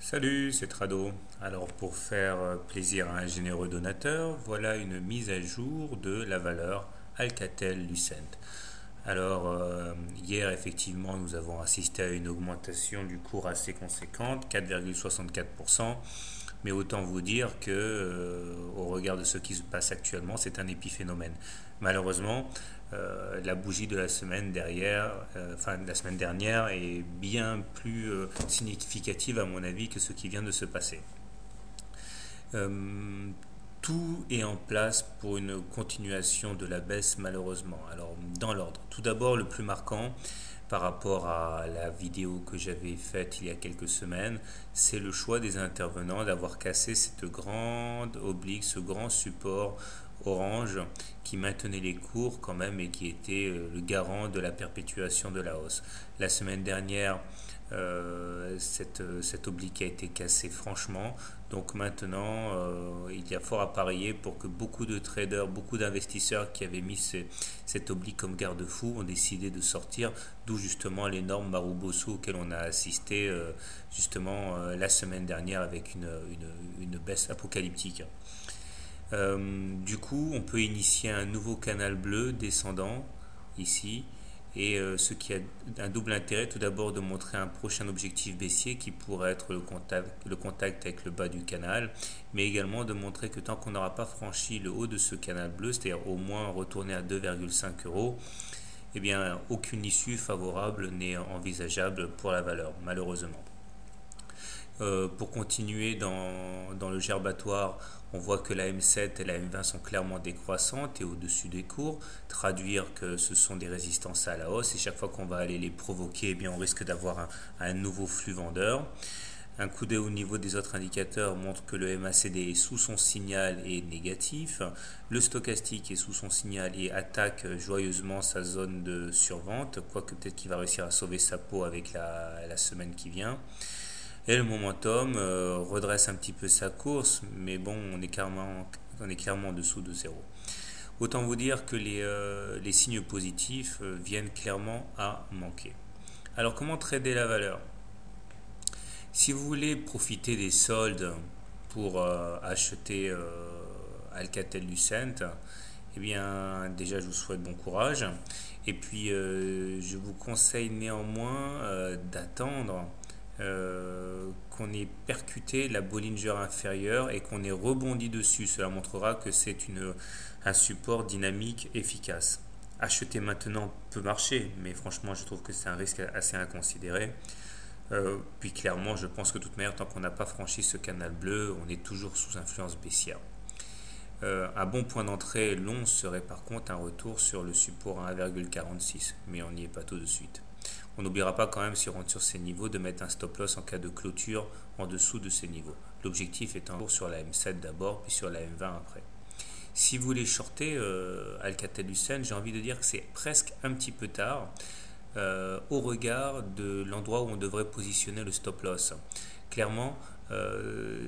Salut, c'est Trado. Alors pour faire plaisir à un généreux donateur, voilà une mise à jour de la valeur Alcatel-Lucent. Alors hier effectivement nous avons assisté à une augmentation du cours assez conséquente, 4,64%. Mais autant vous dire que, au regard de ce qui se passe actuellement, c'est un épiphénomène. Malheureusement, la bougie de la semaine derrière, enfin de la semaine dernière, est bien plus significative à mon avis que ce qui vient de se passer. Euh, Tout est en place pour une continuation de la baisse malheureusement. Alors dans l'ordre. Tout d'abord le plus marquant par rapport à la vidéo que j'avais faite il y a quelques semaines, c'est le choix des intervenants d'avoir cassé cette grande oblique, ce grand support orange qui maintenait les cours quand même et qui était le garant de la perpétuation de la hausse. La semaine dernière, cette oblique a été cassée franchement. Donc maintenant, il y a fort à parier pour que beaucoup de traders, beaucoup d'investisseurs qui avaient mis cette oblique comme garde-fou ont décidé de sortir, d'où justement l'énorme maroubosso auquel on a assisté la semaine dernière avec une baisse apocalyptique. Du coup, on peut initier un nouveau canal bleu descendant ici. Et ce qui a un double intérêt, tout d'abord de montrer un prochain objectif baissier qui pourrait être le contact avec le bas du canal, mais également de montrer que tant qu'on n'aura pas franchi le haut de ce canal bleu, c'est-à-dire au moins retourner à 2,5 euros, eh bien aucune issue favorable n'est envisageable pour la valeur, malheureusement. Pour continuer dans le gerbatoire, on voit que la M7 et la M20 sont clairement décroissantes et au-dessus des cours, traduire que ce sont des résistances à la hausse et chaque fois qu'on va aller les provoquer, eh bien, on risque d'avoir un nouveau flux vendeur. Un coup d'œil au niveau des autres indicateurs montre que le MACD est sous son signal et négatif. Le stochastique est sous son signal et attaque joyeusement sa zone de survente, quoique peut-être qu'il va réussir à sauver sa peau avec la semaine qui vient. Et le momentum redresse un petit peu sa course, mais bon, on est clairement en dessous de zéro. Autant vous dire que les signes positifs viennent clairement à manquer. Alors comment trader la valeur? Si vous voulez profiter des soldes pour acheter Alcatel-Lucent, eh bien déjà je vous souhaite bon courage. Et puis je vous conseille néanmoins d'attendre qu'on ait percuté la Bollinger inférieure et qu'on ait rebondi dessus. Cela montrera que c'est un support dynamique efficace. Acheter maintenant peut marcher, mais franchement, je trouve que c'est un risque assez inconsidéré. Puis clairement, je pense que de toute manière, tant qu'on n'a pas franchi ce canal bleu, on est toujours sous influence baissière. Un bon point d'entrée long serait par contre un retour sur le support à 1,46, mais on n'y est pas tout de suite. On n'oubliera pas quand même, si on rentre sur ces niveaux, de mettre un stop loss en cas de clôture en dessous de ces niveaux. L'objectif est un tour sur la M7 d'abord, puis sur la M20 après. Si vous voulez shorter Alcatel-Lucent, j'ai envie de dire que c'est presque un petit peu tard au regard de l'endroit où on devrait positionner le stop loss. Clairement,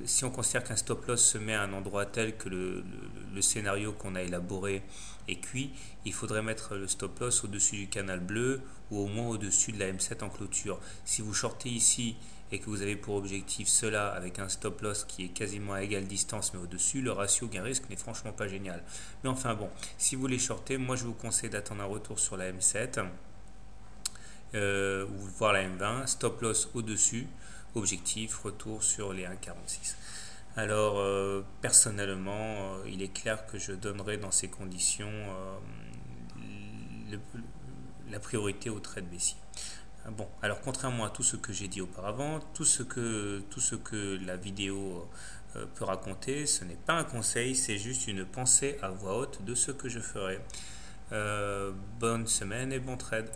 si on considère qu'un stop loss se met à un endroit tel que le scénario qu'on a élaboré est cuit, il faudrait mettre le stop loss au-dessus du canal bleu ou au moins au-dessus de la M7 en clôture. Si vous shortez ici et que vous avez pour objectif cela avec un stop loss qui est quasiment à égale distance mais au-dessus, le ratio gain-risque n'est franchement pas génial. Mais enfin bon, si vous voulez shorter, moi je vous conseille d'attendre un retour sur la M7 ou voir la M20, stop loss au-dessus, objectif, retour sur les 1,46. Alors personnellement, il est clair que je donnerai dans ces conditions le, la priorité au trade baissier. Bon, alors contrairement à tout ce que j'ai dit auparavant, tout ce que la vidéo peut raconter, ce n'est pas un conseil, c'est juste une pensée à voix haute de ce que je ferai. Bonne semaine et bon trade.